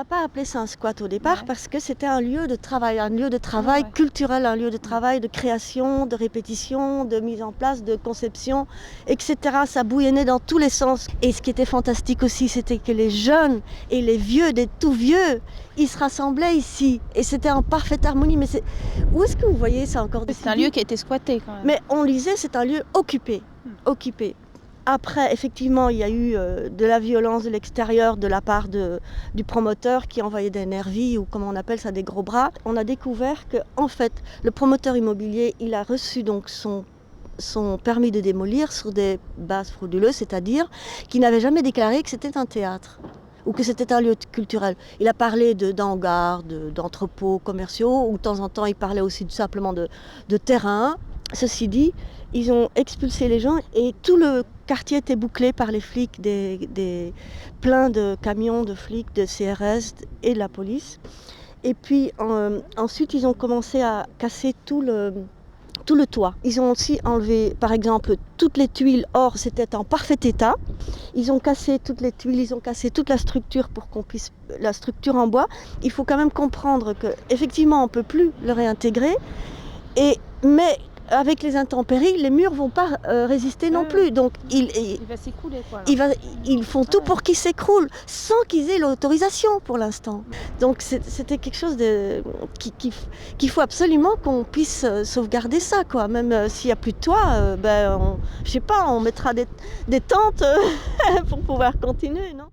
pas appelé ça un squat au départ parce que c'était un lieu de travail ouais. culturel, un lieu de travail, de création, de répétition, de mise en place, de conception, etc. Ça bouillonnait dans tous les sens. Et ce qui était fantastique aussi, c'était que les jeunes et les vieux, des tout vieux, ils se rassemblaient ici. Et c'était en parfaite harmonie. Mais où est-ce que vous voyez ça encore? C'est un lieu qui a été squatté quand même. Mais on lisait, c'est un lieu occupé. Occupé. Après, effectivement, il y a eu de la violence de l'extérieur de la part du promoteur qui envoyait des nervis ou comment on appelle ça, des gros bras. On a découvert que, en fait, le promoteur immobilier, il a reçu donc son permis de démolir sur des bases frauduleuses, c'est-à-dire qu'il n'avait jamais déclaré que c'était un théâtre ou que c'était un lieu culturel. Il a parlé d'hangars, d'entrepôts commerciaux, ou de temps en temps, il parlait aussi simplement de terrain. Ceci dit, ils ont expulsé les gens et tout le quartier était bouclé par les flics, plein de camions de flics, de CRS et de la police. Et puis ensuite, ils ont commencé à casser tout le toit. Ils ont aussi enlevé, par exemple, toutes les tuiles. Or, c'était en parfait état. Ils ont cassé toutes les tuiles, ils ont cassé toute la structure pour qu'on puisse... La structure en bois. Il faut quand même comprendre qu'effectivement, on ne peut plus le réintégrer. Mais avec les intempéries, les murs ne vont pas résister non plus. Donc, il va s'écrouler, quoi. Ils font tout pour qu'il s'écroule, sans qu'ils aient l'autorisation pour l'instant. Donc, c'était quelque chose qu'il faut absolument qu'on puisse sauvegarder ça, quoi. Même s'il n'y a plus de toit, je sais pas, on mettra des tentes pour pouvoir continuer, non ?